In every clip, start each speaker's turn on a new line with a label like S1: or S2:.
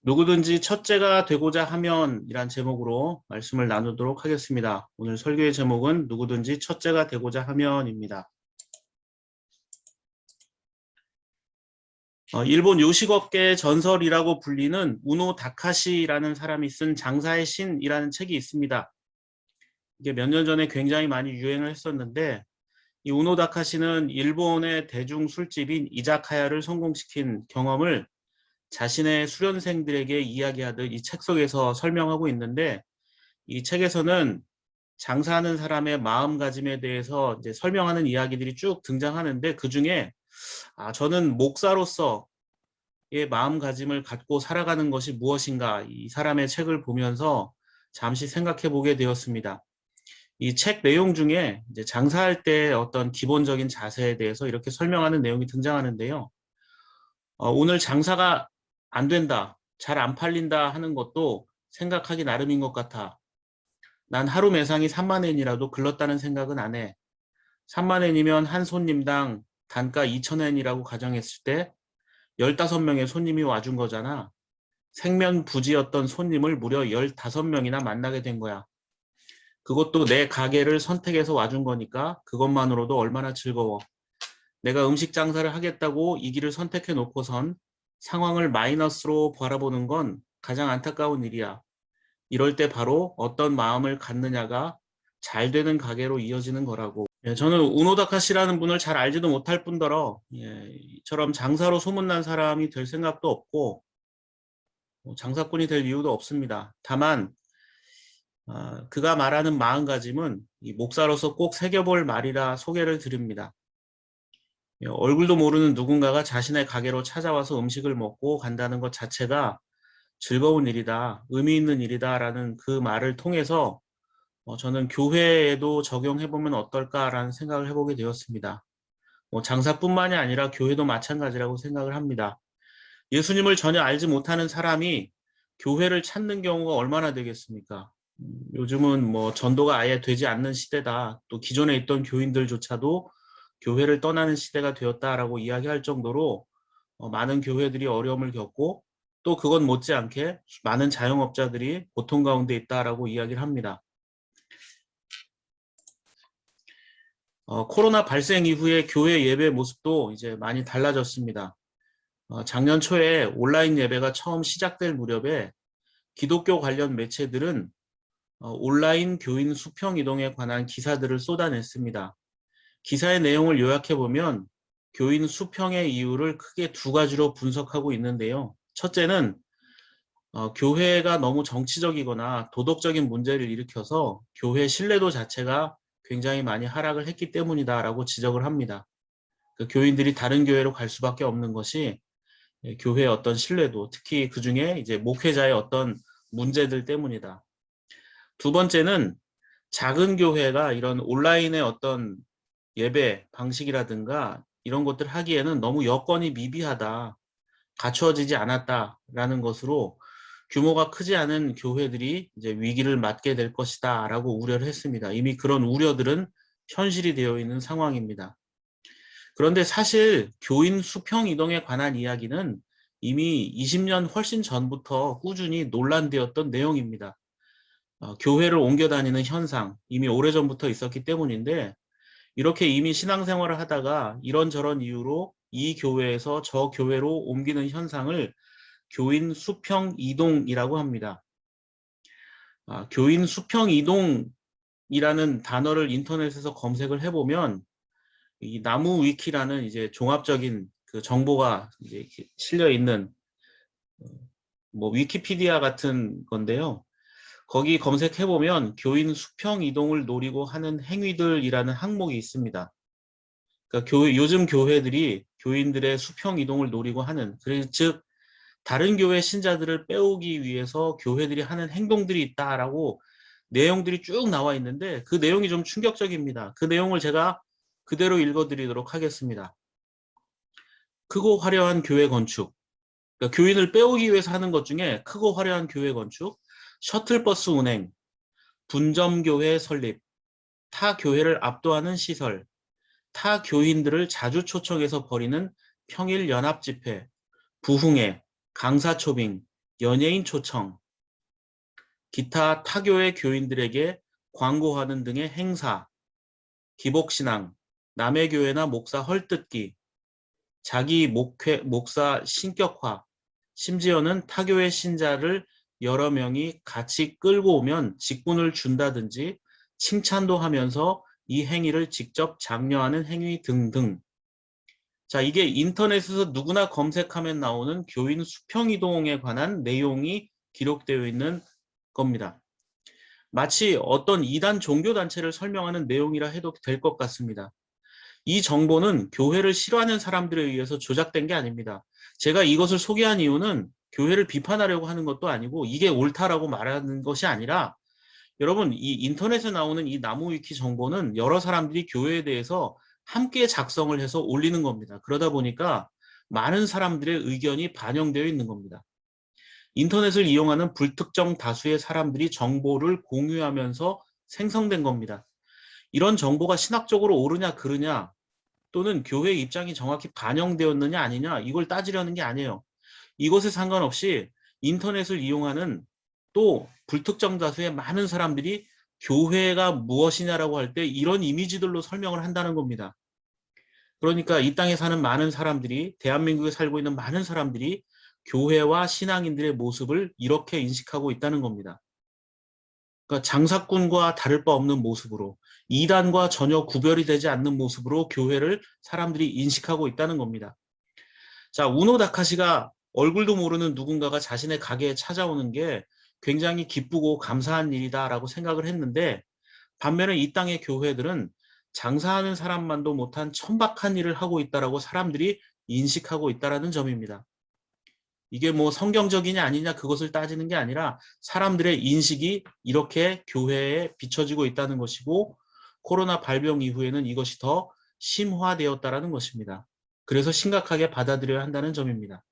S1: 누구든지 첫째가 되고자 하면 이란 제목으로 말씀을 나누도록 하겠습니다. 오늘 설교의 제목은 누구든지 첫째가 되고자 하면입니다. 일본 요식업계 전설이라고 불리는 우노 다카시라는 사람이 쓴 장사의 신이라는 책이 있습니다. 이게 몇 년 전에 굉장히 많이 유행을 했었는데 이 우노 다카시는 일본의 대중 술집인 이자카야를 성공시킨 경험을 자신의 수련생들에게 이야기하듯 이 책 속에서 설명하고 있는데 이 책에서는 장사하는 사람의 마음가짐에 대해서 이제 설명하는 이야기들이 쭉 등장하는데 그중에 저는 목사로서의 마음가짐을 갖고 살아가는 것이 무엇인가 이 사람의 책을 보면서 잠시 생각해 보게 되었습니다. 이 책 내용 중에 이제 장사할 때 어떤 기본적인 자세에 대해서 이렇게 설명하는 내용이 등장하는데요. 오늘 장사가 안 된다, 잘 안 팔린다 하는 것도 생각하기 나름인 것 같아. 난 하루 매상이 3만 엔이라도 글렀다는 생각은 안 해. 3만 엔이면 한 손님당 단가 2천 엔이라고 가정했을 때 15명의 손님이 와준 거잖아. 생면부지였던 손님을 무려 15명이나 만나게 된 거야. 그것도 내 가게를 선택해서 와준 거니까 그것만으로도 얼마나 즐거워. 내가 음식 장사를 하겠다고 이 길을 선택해 놓고선 상황을 마이너스로 바라보는 건 가장 안타까운 일이야. 이럴 때 바로 어떤 마음을 갖느냐가 잘 되는 가게로 이어지는 거라고. 저는 우노다카 씨라는 분을 잘 알지도 못할 뿐더러 이처럼 장사로 소문난 사람이 될 생각도 없고 장사꾼이 될 이유도 없습니다. 다만 그가 말하는 마음가짐은 이 목사로서 꼭 새겨볼 말이라 소개를 드립니다. 얼굴도 모르는 누군가가 자신의 가게로 찾아와서 음식을 먹고 간다는 것 자체가 즐거운 일이다, 의미 있는 일이다라는 그 말을 통해서 저는 교회에도 적용해보면 어떨까라는 생각을 해보게 되었습니다. 장사뿐만이 아니라 교회도 마찬가지라고 생각을 합니다. 예수님을 전혀 알지 못하는 사람이 교회를 찾는 경우가 얼마나 되겠습니까? 요즘은 뭐 전도가 아예 되지 않는 시대다. 또 기존에 있던 교인들조차도 교회를 떠나는 시대가 되었다라고 이야기할 정도로 많은 교회들이 어려움을 겪고 또 그건 못지않게 많은 자영업자들이 고통 가운데 있다라고 이야기를 합니다. 코로나 발생 이후에 교회 예배 모습도 이제 많이 달라졌습니다. 작년 초에 온라인 예배가 처음 시작될 무렵에 기독교 관련 매체들은 온라인 교인 수평 이동에 관한 기사들을 쏟아냈습니다. 기사의 내용을 요약해보면 교인 수평의 이유를 크게 두 가지로 분석하고 있는데요. 첫째는 교회가 너무 정치적이거나 도덕적인 문제를 일으켜서 교회 신뢰도 자체가 굉장히 많이 하락을 했기 때문이다라고 지적을 합니다. 그 교인들이 다른 교회로 갈 수밖에 없는 것이 교회의 어떤 신뢰도, 특히 그 중에 이제 목회자의 어떤 문제들 때문이다. 두 번째는 작은 교회가 이런 온라인의 어떤 예배 방식이라든가 이런 것들 하기에는 너무 여건이 미비하다, 갖추어지지 않았다라는 것으로 규모가 크지 않은 교회들이 이제 위기를 맞게 될 것이다라고 우려를 했습니다. 이미 그런 우려들은 현실이 되어 있는 상황입니다. 그런데 사실 교인 수평 이동에 관한 이야기는 이미 20년 훨씬 전부터 꾸준히 논란되었던 내용입니다. 교회를 옮겨 다니는 현상, 이미 오래전부터 있었기 때문인데 이렇게 이미 신앙생활을 하다가 이런저런 이유로 이 교회에서 저 교회로 옮기는 현상을 교인 수평 이동이라고 합니다. 교인 수평 이동이라는 단어를 인터넷에서 검색을 해보면 이 나무 위키라는 이제 종합적인 그 정보가 이제 실려 있는 뭐 위키피디아 같은 건데요. 거기 검색해보면 교인 수평 이동을 노리고 하는 행위들이라는 항목이 있습니다. 그러니까 요즘 교회들이 교인들의 수평 이동을 노리고 하는, 즉 다른 교회 신자들을 빼오기 위해서 교회들이 하는 행동들이 있다라고 내용들이 쭉 나와 있는데 그 내용이 좀 충격적입니다. 그 내용을 제가 그대로 읽어드리도록 하겠습니다. 크고 화려한 교회 건축, 그러니까 교인을 빼오기 위해서 하는 것 중에 크고 화려한 교회 건축, 셔틀버스 운행, 분점교회 설립, 타 교회를 압도하는 시설, 타 교인들을 자주 초청해서 벌이는 평일 연합 집회, 부흥회, 강사 초빙, 연예인 초청, 기타 타교의 교인들에게 광고하는 등의 행사, 기복신앙, 남의 교회나 목사 헐뜯기, 자기 목사 신격화, 심지어는 타교의 신자를 여러 명이 같이 끌고 오면 직분을 준다든지 칭찬도 하면서 이 행위를 직접 장려하는 행위 등등. 자, 이게 인터넷에서 누구나 검색하면 나오는 교인 수평이동에 관한 내용이 기록되어 있는 겁니다. 마치 어떤 이단 종교단체를 설명하는 내용이라 해도 될 것 같습니다. 이 정보는 교회를 싫어하는 사람들에 의해서 조작된 게 아닙니다. 제가 이것을 소개한 이유는 교회를 비판하려고 하는 것도 아니고 이게 옳다라고 말하는 것이 아니라 여러분 이 인터넷에 나오는 이 나무위키 정보는 여러 사람들이 교회에 대해서 함께 작성을 해서 올리는 겁니다. 그러다 보니까 많은 사람들의 의견이 반영되어 있는 겁니다. 인터넷을 이용하는 불특정 다수의 사람들이 정보를 공유하면서 생성된 겁니다. 이런 정보가 신학적으로 옳으냐 그르냐 또는 교회의 입장이 정확히 반영되었느냐 아니냐 이걸 따지려는 게 아니에요. 이것에 상관없이 인터넷을 이용하는 또 불특정 다수의 많은 사람들이 교회가 무엇이냐라고 할 때 이런 이미지들로 설명을 한다는 겁니다. 그러니까 이 땅에 사는 많은 사람들이 대한민국에 살고 있는 많은 사람들이 교회와 신앙인들의 모습을 이렇게 인식하고 있다는 겁니다. 그러니까 장사꾼과 다를 바 없는 모습으로 이단과 전혀 구별이 되지 않는 모습으로 교회를 사람들이 인식하고 있다는 겁니다. 자, 우노 다카시가 얼굴도 모르는 누군가가 자신의 가게에 찾아오는 게 굉장히 기쁘고 감사한 일이다라고 생각을 했는데 반면에 이 땅의 교회들은 장사하는 사람만도 못한 천박한 일을 하고 있다라고 사람들이 인식하고 있다라는 점입니다. 이게 뭐 성경적이냐 아니냐 그것을 따지는 게 아니라 사람들의 인식이 이렇게 교회에 비춰지고 있다는 것이고 코로나 발병 이후에는 이것이 더 심화되었다라는 것입니다. 그래서 심각하게 받아들여야 한다는 점입니다.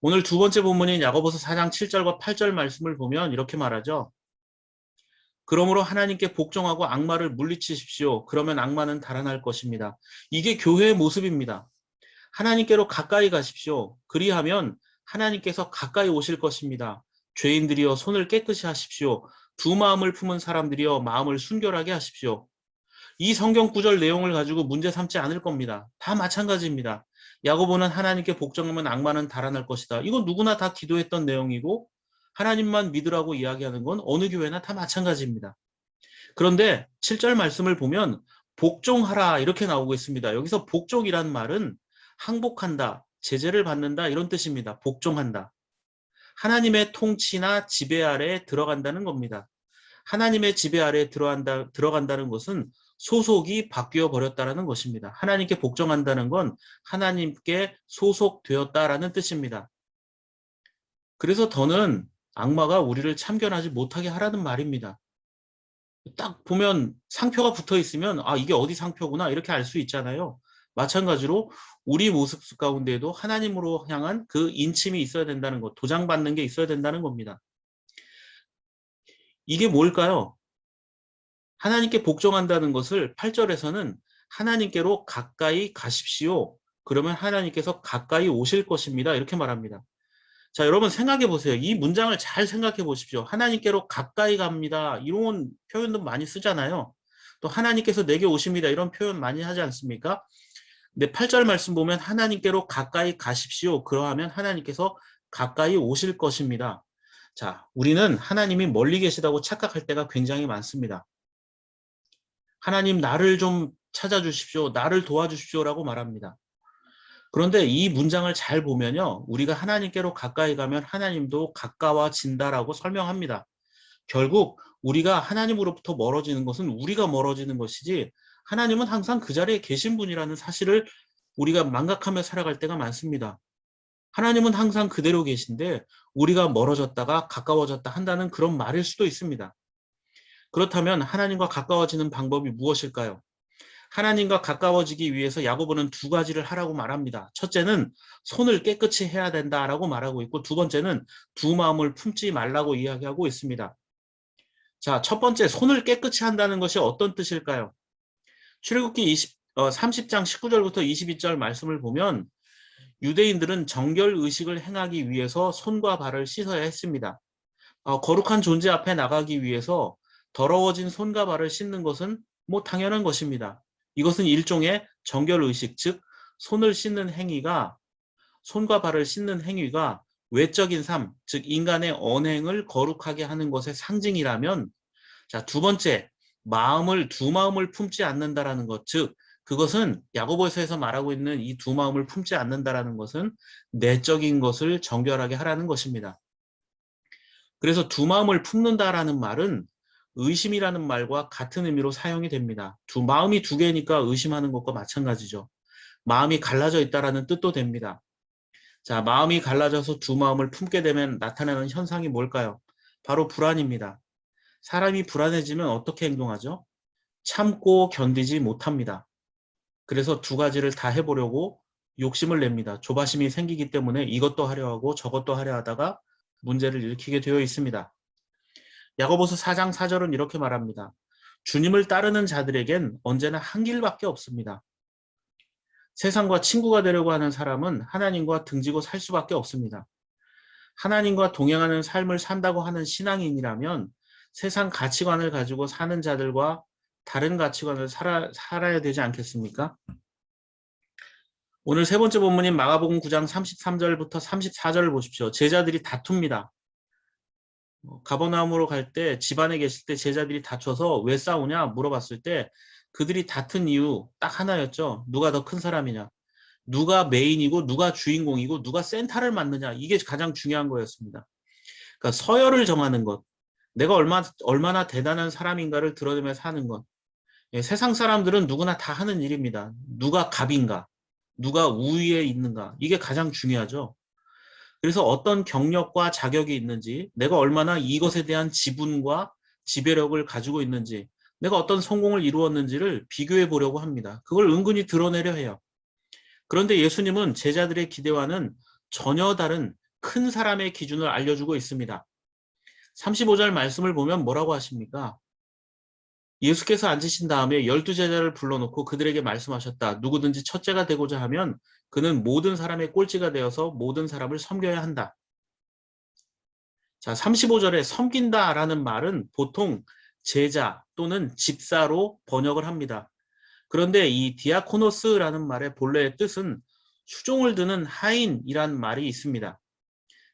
S1: 오늘 두 번째 본문인 야고보서 4장 7절과 8절 말씀을 보면 이렇게 말하죠. 그러므로 하나님께 복종하고 악마를 물리치십시오. 그러면 악마는 달아날 것입니다. 이게 교회의 모습입니다. 하나님께로 가까이 가십시오. 그리하면 하나님께서 가까이 오실 것입니다. 죄인들이여 손을 깨끗이 하십시오. 두 마음을 품은 사람들이여 마음을 순결하게 하십시오. 이 성경 구절 내용을 가지고 문제 삼지 않을 겁니다. 다 마찬가지입니다. 야고보는 하나님께 복종하면 악마는 달아날 것이다. 이건 누구나 다 기도했던 내용이고 하나님만 믿으라고 이야기하는 건 어느 교회나 다 마찬가지입니다. 그런데 7절 말씀을 보면 복종하라 이렇게 나오고 있습니다. 여기서 복종이란 말은 항복한다, 제재를 받는다 이런 뜻입니다. 복종한다. 하나님의 통치나 지배 아래에 들어간다는 겁니다. 하나님의 지배 아래에 들어간다는 것은 소속이 바뀌어 버렸다는 것입니다. 하나님께 복종한다는 건 하나님께 소속되었다라는 뜻입니다. 그래서 더는 악마가 우리를 참견하지 못하게 하라는 말입니다. 딱 보면 상표가 붙어 있으면 아 이게 어디 상표구나 이렇게 알 수 있잖아요. 마찬가지로 우리 모습 가운데에도 하나님으로 향한 그 인침이 있어야 된다는 것, 도장받는 게 있어야 된다는 겁니다. 이게 뭘까요? 하나님께 복종한다는 것을 8절에서는 하나님께로 가까이 가십시오. 그러면 하나님께서 가까이 오실 것입니다. 이렇게 말합니다. 자, 여러분 생각해 보세요. 이 문장을 잘 생각해 보십시오. 하나님께로 가까이 갑니다. 이런 표현도 많이 쓰잖아요. 또 하나님께서 내게 오십니다. 이런 표현 많이 하지 않습니까? 근데 8절 말씀 보면 하나님께로 가까이 가십시오. 그러하면 하나님께서 가까이 오실 것입니다. 자, 우리는 하나님이 멀리 계시다고 착각할 때가 굉장히 많습니다. 하나님 나를 좀 찾아주십시오. 나를 도와주십시오라고 말합니다. 그런데 이 문장을 잘 보면요. 우리가 하나님께로 가까이 가면 하나님도 가까워진다라고 설명합니다. 결국 우리가 하나님으로부터 멀어지는 것은 우리가 멀어지는 것이지 하나님은 항상 그 자리에 계신 분이라는 사실을 우리가 망각하며 살아갈 때가 많습니다. 하나님은 항상 그대로 계신데 우리가 멀어졌다가 가까워졌다 한다는 그런 말일 수도 있습니다. 그렇다면 하나님과 가까워지는 방법이 무엇일까요? 하나님과 가까워지기 위해서 야고보는 두 가지를 하라고 말합니다. 첫째는 손을 깨끗이 해야 된다라고 말하고 있고 두 번째는 두 마음을 품지 말라고 이야기하고 있습니다. 자, 첫 번째 손을 깨끗이 한다는 것이 어떤 뜻일까요? 출애굽기 30장 19절부터 22절 말씀을 보면 유대인들은 정결 의식을 행하기 위해서 손과 발을 씻어야 했습니다. 거룩한 존재 앞에 나가기 위해서 더러워진 손과 발을 씻는 것은 뭐 당연한 것입니다. 이것은 일종의 정결 의식, 즉 손을 씻는 행위가 손과 발을 씻는 행위가 외적인 삶, 즉 인간의 언행을 거룩하게 하는 것의 상징이라면, 자, 두 번째, 두 마음을 품지 않는다라는 것, 즉 그것은 야고보서에서 말하고 있는 이 두 마음을 품지 않는다라는 것은 내적인 것을 정결하게 하라는 것입니다. 그래서 두 마음을 품는다라는 말은 의심이라는 말과 같은 의미로 사용이 됩니다. 마음이 두 개니까 의심하는 것과 마찬가지죠. 마음이 갈라져 있다라는 뜻도 됩니다. 자, 마음이 갈라져서 두 마음을 품게 되면 나타나는 현상이 뭘까요? 바로 불안입니다. 사람이 불안해지면 어떻게 행동하죠? 참고 견디지 못합니다. 그래서 두 가지를 다 해보려고 욕심을 냅니다. 조바심이 생기기 때문에 이것도 하려 하고 저것도 하려 하다가 문제를 일으키게 되어 있습니다. 야고보서 4장 4절은 이렇게 말합니다. 주님을 따르는 자들에겐 언제나 한 길밖에 없습니다. 세상과 친구가 되려고 하는 사람은 하나님과 등지고 살 수밖에 없습니다. 하나님과 동행하는 삶을 산다고 하는 신앙인이라면 세상 가치관을 가지고 사는 자들과 다른 가치관을 살아야 되지 않겠습니까? 오늘 세 번째 본문인 마가복음 9장 33절부터 34절을 보십시오. 제자들이 다툽니다. 가버나움으로 갈 때 집안에 계실 때 제자들이 다퉈서 왜 싸우냐 물어봤을 때 그들이 다툰 이유 딱 하나였죠. 누가 더 큰 사람이냐. 누가 메인이고 누가 주인공이고 누가 센터를 맡느냐. 이게 가장 중요한 거였습니다. 그러니까 서열을 정하는 것. 내가 얼마나 대단한 사람인가를 드러내며 사는 것. 세상 사람들은 누구나 다 하는 일입니다. 누가 갑인가. 누가 우위에 있는가. 이게 가장 중요하죠. 그래서 어떤 경력과 자격이 있는지, 내가 얼마나 이것에 대한 지분과 지배력을 가지고 있는지, 내가 어떤 성공을 이루었는지를 비교해 보려고 합니다. 그걸 은근히 드러내려 해요. 그런데 예수님은 제자들의 기대와는 전혀 다른 큰 사람의 기준을 알려주고 있습니다. 35절 말씀을 보면 뭐라고 하십니까? 예수께서 앉으신 다음에 12제자를 불러놓고 그들에게 말씀하셨다. 누구든지 첫째가 되고자 하면 그는 모든 사람의 꼴찌가 되어서 모든 사람을 섬겨야 한다. 자, 35절에 섬긴다라는 말은 보통 제자 또는 집사로 번역을 합니다. 그런데 이 디아코노스라는 말의 본래의 뜻은 수종을 드는 하인이란 말이 있습니다.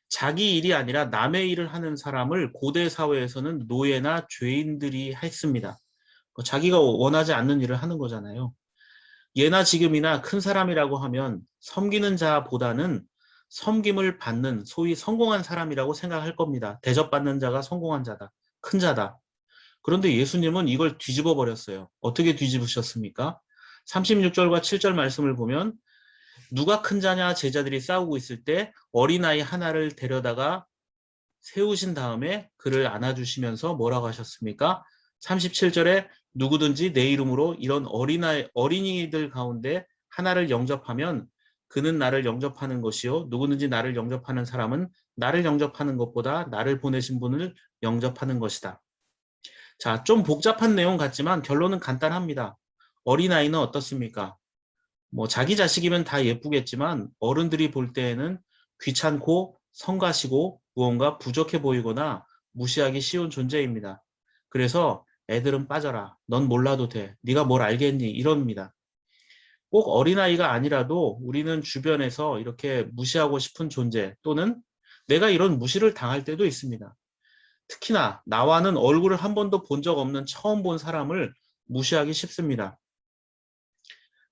S1: 자기 일이 아니라 남의 일을 하는 사람을 고대 사회에서는 노예나 죄인들이 했습니다. 자기가 원하지 않는 일을 하는 거잖아요. 예나 지금이나 큰 사람이라고 하면 섬기는 자보다는 섬김을 받는 소위 성공한 사람이라고 생각할 겁니다. 대접받는 자가 성공한 자다. 큰 자다. 그런데 예수님은 이걸 뒤집어 버렸어요. 어떻게 뒤집으셨습니까? 36절과 7절 말씀을 보면 누가 큰 자냐 제자들이 싸우고 있을 때 어린아이 하나를 데려다가 세우신 다음에 그를 안아주시면서 뭐라고 하셨습니까? 37절에 누구든지 내 이름으로 이런 어린이들 가운데 하나를 영접하면 그는 나를 영접하는 것이요. 누구든지 나를 영접하는 사람은 나를 영접하는 것보다 나를 보내신 분을 영접하는 것이다. 자, 좀 복잡한 내용 같지만 결론은 간단합니다. 어린아이는 어떻습니까? 뭐 자기 자식이면 다 예쁘겠지만 어른들이 볼 때에는 귀찮고 성가시고 무언가 부족해 보이거나 무시하기 쉬운 존재입니다. 그래서 애들은 빠져라. 넌 몰라도 돼. 네가 뭘 알겠니? 이럽니다. 꼭 어린아이가 아니라도 우리는 주변에서 이렇게 무시하고 싶은 존재 또는 내가 이런 무시를 당할 때도 있습니다. 특히나 나와는 얼굴을 한 번도 본 적 없는 처음 본 사람을 무시하기 쉽습니다.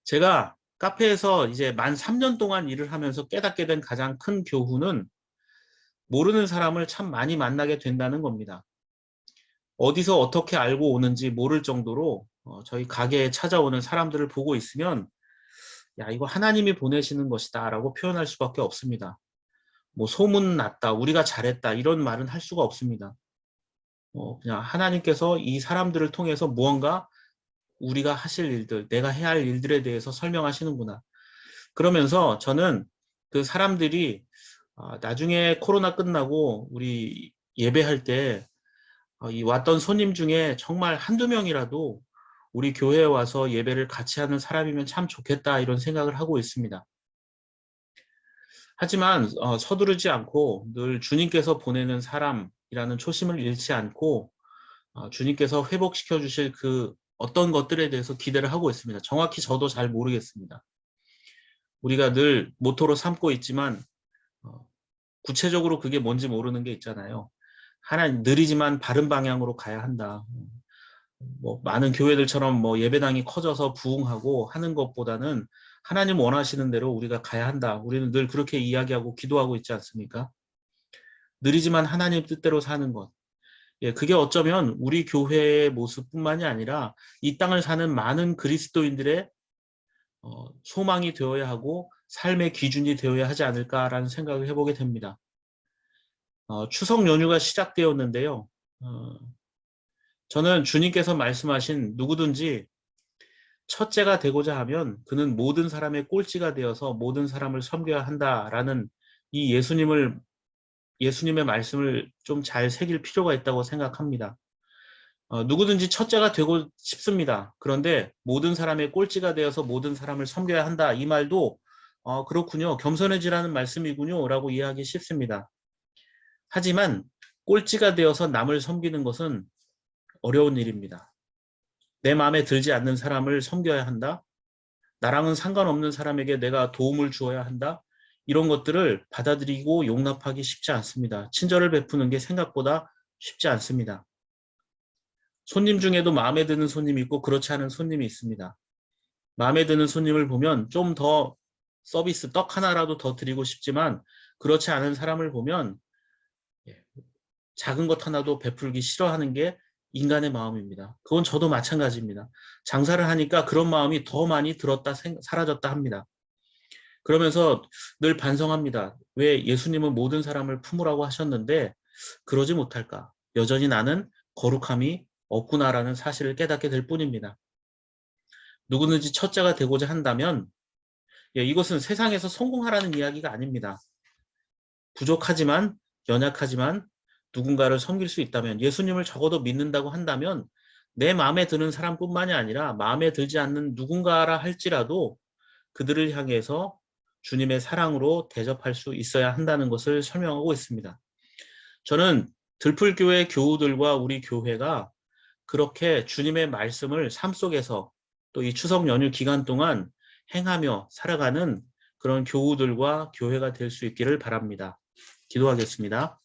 S1: 제가 카페에서 이제 만 3년 동안 일을 하면서 깨닫게 된 가장 큰 교훈은 모르는 사람을 참 많이 만나게 된다는 겁니다. 어디서 어떻게 알고 오는지 모를 정도로 저희 가게에 찾아오는 사람들을 보고 있으면 야, 이거 하나님이 보내시는 것이다 라고 표현할 수밖에 없습니다. 뭐 소문 났다, 우리가 잘했다 이런 말은 할 수가 없습니다. 그냥 하나님께서 이 사람들을 통해서 무언가 우리가 하실 일들, 내가 해야 할 일들에 대해서 설명하시는구나. 그러면서 저는 그 사람들이 나중에 코로나 끝나고 우리 예배할 때 이 왔던 손님 중에 정말 한두 명이라도 우리 교회에 와서 예배를 같이 하는 사람이면 참 좋겠다 이런 생각을 하고 있습니다. 하지만 서두르지 않고 늘 주님께서 보내는 사람이라는 초심을 잃지 않고 주님께서 회복시켜 주실 그 어떤 것들에 대해서 기대를 하고 있습니다. 정확히 저도 잘 모르겠습니다. 우리가 늘 모토로 삼고 있지만 구체적으로 그게 뭔지 모르는 게 있잖아요. 하나님 느리지만 바른 방향으로 가야 한다. 뭐 많은 교회들처럼 뭐 예배당이 커져서 부흥하고 하는 것보다는 하나님 원하시는 대로 우리가 가야 한다. 우리는 늘 그렇게 이야기하고 기도하고 있지 않습니까? 느리지만 하나님 뜻대로 사는 것. 예, 그게 어쩌면 우리 교회의 모습뿐만이 아니라 이 땅을 사는 많은 그리스도인들의 소망이 되어야 하고 삶의 기준이 되어야 하지 않을까라는 생각을 해보게 됩니다. 추석 연휴가 시작되었는데요. 저는 주님께서 말씀하신 누구든지 첫째가 되고자 하면 그는 모든 사람의 꼴찌가 되어서 모든 사람을 섬겨야 한다라는 이 예수님의 말씀을 좀 잘 새길 필요가 있다고 생각합니다. 누구든지 첫째가 되고 싶습니다. 그런데 모든 사람의 꼴찌가 되어서 모든 사람을 섬겨야 한다. 이 말도 그렇군요. 겸손해지라는 말씀이군요. 라고 이해하기 쉽습니다. 하지만 꼴찌가 되어서 남을 섬기는 것은 어려운 일입니다. 내 마음에 들지 않는 사람을 섬겨야 한다. 나랑은 상관없는 사람에게 내가 도움을 주어야 한다. 이런 것들을 받아들이고 용납하기 쉽지 않습니다. 친절을 베푸는 게 생각보다 쉽지 않습니다. 손님 중에도 마음에 드는 손님이 있고 그렇지 않은 손님이 있습니다. 마음에 드는 손님을 보면 좀 더 서비스 떡 하나라도 더 드리고 싶지만 그렇지 않은 사람을 보면 작은 것 하나도 베풀기 싫어하는 게 인간의 마음입니다. 그건 저도 마찬가지입니다. 장사를 하니까 그런 마음이 더 많이 들었다 사라졌다 합니다. 그러면서 늘 반성합니다. 왜 예수님은 모든 사람을 품으라고 하셨는데 그러지 못할까? 여전히 나는 거룩함이 없구나라는 사실을 깨닫게 될 뿐입니다. 누구든지 첫째가 되고자 한다면 이것은 세상에서 성공하라는 이야기가 아닙니다. 부족하지만 연약하지만 누군가를 섬길 수 있다면 예수님을 적어도 믿는다고 한다면 내 마음에 드는 사람뿐만이 아니라 마음에 들지 않는 누군가라 할지라도 그들을 향해서 주님의 사랑으로 대접할 수 있어야 한다는 것을 설명하고 있습니다. 저는 들풀교회 교우들과 우리 교회가 그렇게 주님의 말씀을 삶 속에서 또 이 추석 연휴 기간 동안 행하며 살아가는 그런 교우들과 교회가 될 수 있기를 바랍니다. 기도하겠습니다.